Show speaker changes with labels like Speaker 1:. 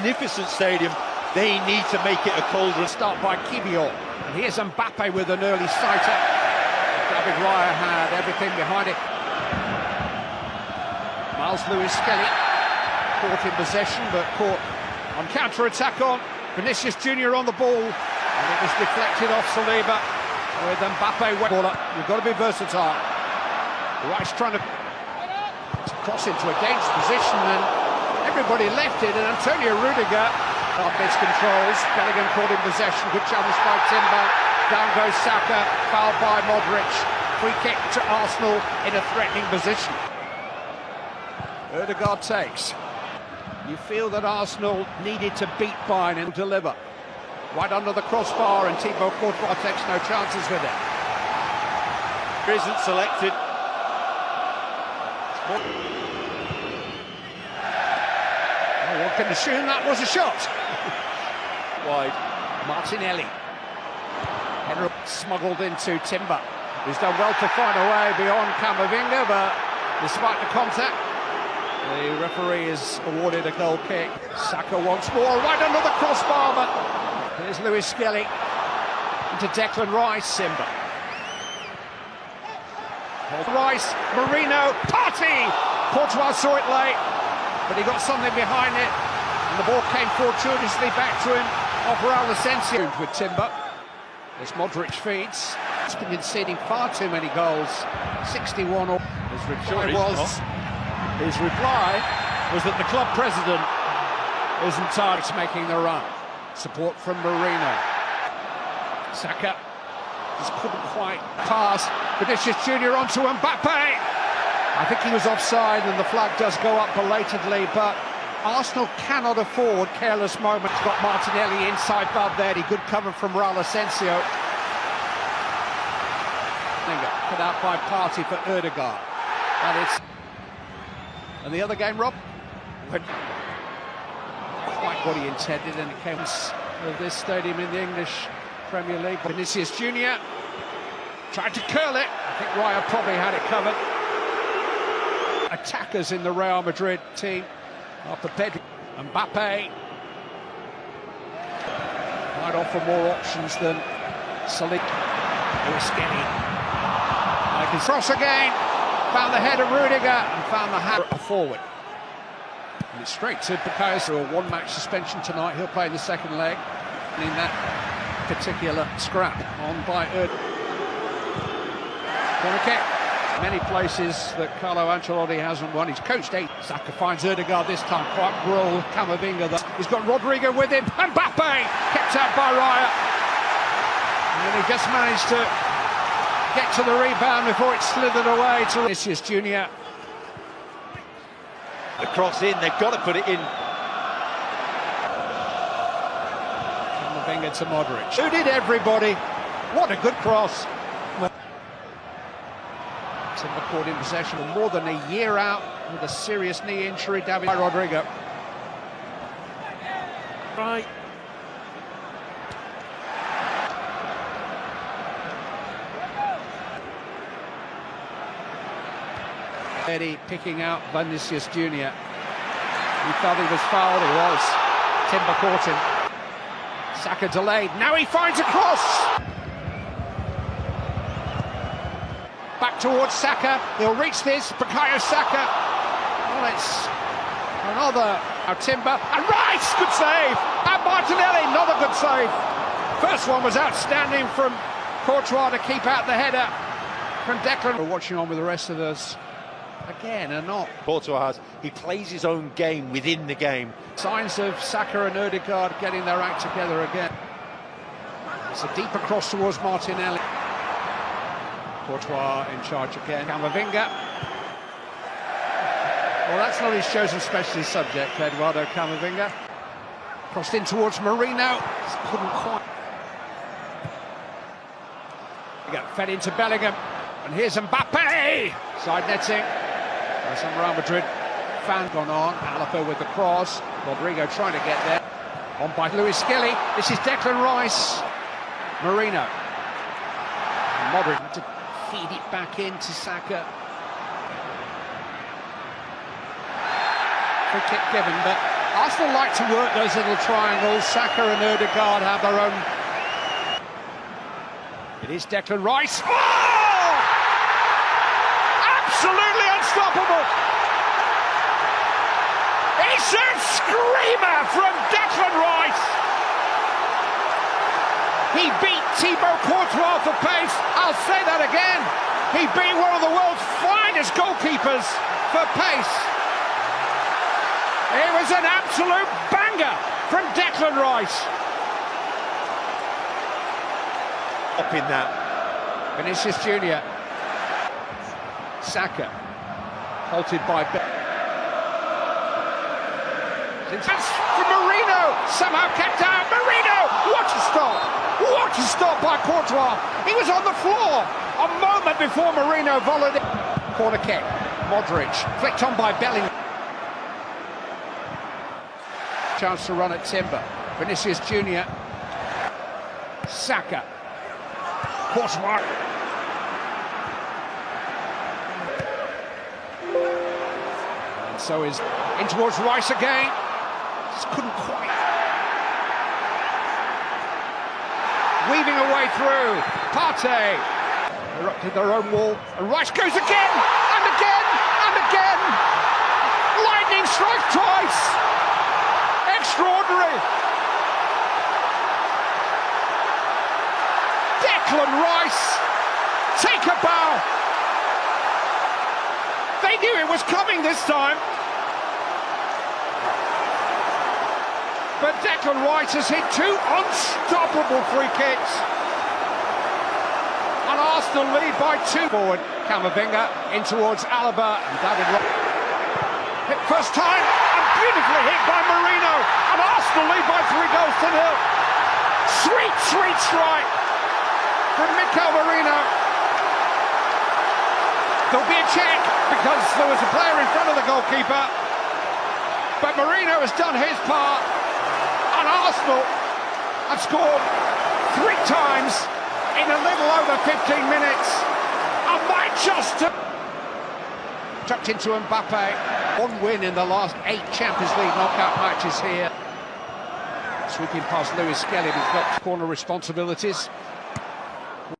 Speaker 1: magnificent stadium. They need to make it a colder.
Speaker 2: Start by Kibio. And here's Mbappe with an early sighter. David Raya had everything behind it. Miles Lewis-Skelly caught in possession, but caught on counter-attack on. Vinicius Junior on the ball, and it was deflected off Saliba with Mbappe. You've got to be versatile. Rice trying to cross into a dangerous position, and everybody left it, and Antonio Rudiger miscontrols. Bellingham caught in possession. Good challenge by Timber. Down goes Saka, fouled by Modric. Free kick to Arsenal in a threatening position. Ødegaard takes. You feel that Arsenal needed to beat Bayern and deliver. Right under the crossbar, and Thibaut Courtois takes no chances with it.
Speaker 1: Isn't selected.
Speaker 2: Oh, one can assume that was a shot.
Speaker 1: Wide.
Speaker 2: Martinelli. Header smuggled into Timber. He's done well to find a way beyond Camavinga, but despite the contact, the referee has awarded a goal kick. Saka once more, right under the crossbar, but here's Lewis-Skelly into Declan Rice. Timber. Rice, Marino, Partey! Courtois saw it late, but he got something behind it, and the ball came fortuitously back to him off Raul Asensio with Timber. As Modric feeds, he's been conceding far too many goals. 61 or his reply was that the club president isn't targets making the run. Support from Marino. Saka just couldn't quite pass. Vinicius Junior onto Mbappe. I think he was offside, and the flag does go up belatedly, but Arsenal cannot afford careless moments. Got Martinelli inside Valverde. Good cover from Raul Asensio. Put out by Partey for Ødegaard. And the other game, Rob, went quite what he intended, and it came of this stadium in the English Premier League. Vinicius Junior tried to curl it. I think Raya probably had it covered. Attackers in the Real Madrid team after Pedro. Mbappe might offer more options than Saliba. Lewis-Skelly. Cross again. Found the head of Rudiger and found the hat forward. And it's straight to Bukayo. So a one-match suspension tonight. He'll play in the second leg. And in that particular scrap, on by corner kick. Many places that Carlo Ancelotti hasn't won. He's coached 8. Saka finds Ødegaard this time. Quite roll Camavinga. He's got Rodrigo with him. And Mbappe kept out by Raya. And he just managed to get to the rebound before it slithered away to Vinicius Junior.
Speaker 1: The cross in, they've got to put it in.
Speaker 2: Camavinga to Modric. Who did everybody? What a good cross. Timber caught in possession, more than a year out with a serious knee injury. David Rodrigo. Right. Eddie picking out Vinicius Junior. He felt he was fouled. He was. Timber caught him. Saka delayed. Now he finds a cross. Back towards Saka. He'll reach this. Bukayo Saka. Well, it's another. Now Timber. And Rice! Good save. And Martinelli. Another good save. First one was outstanding from Courtois to keep out the header from Declan. We're watching on with the rest of us. Again, and not.
Speaker 1: Courtois has. He plays his own game within the game.
Speaker 2: Signs of Saka and Ødegaard getting their act together again. It's a deeper cross towards Martinelli. Courtois in charge again. Camavinga. Well, that's not his chosen specialist subject, Eduardo Camavinga. Crossed in towards Marino. Couldn't quite. Fed into Bellingham. And here's Mbappe. Side netting. Some Real Madrid fan gone on. Alaba with the cross. Rodrigo trying to get there. On by Lewis-Skelly. This is Declan Rice. Marino. And Modric to feed it back into Saka. Free kick given, but Arsenal like to work those little triangles. Saka and Ødegaard have their own. It is Declan Rice. Oh! Absolutely unstoppable. It's a screamer from Declan Rice. He beat Thibaut Courtois for pace. I'll say that again. He beat one of the world's finest goalkeepers for pace. It was an absolute banger from Declan Rice.
Speaker 1: Up in that.
Speaker 2: Vinicius Junior. Saka. Halted by That's for Marino. Somehow kept out. Marino! What a stop! What a stop by Courtois. He was on the floor a moment before Marino volleyed it. Corner kick. Modric. Flicked on by Bellingham. Chance to run at Timber. Vinicius Junior. Saka. Courtois. And so is in towards Rice again. Just couldn't quite. Weaving a way through. Partey. They're up to their own wall. And Rice goes again! And again! And again! Lightning strike twice! Extraordinary! Declan Rice! Take a bow! They knew it was coming this time. But Declan Rice has hit two unstoppable free kicks. And Arsenal lead by two. Forward, Camavinga in towards Alaba and David hit first time and beautifully hit by Marino. And Arsenal lead by 3-0. Sweet, sweet strike from Mikel Marino. There'll be a check because there was a player in front of the goalkeeper. But Marino has done his part. And Arsenal have scored 3 times in a little over 15 minutes. And might just tucked into Mbappe. 1 win in the last 8 Champions League knockout matches here. Sweeping past Lewis Skelly, who's got corner responsibilities.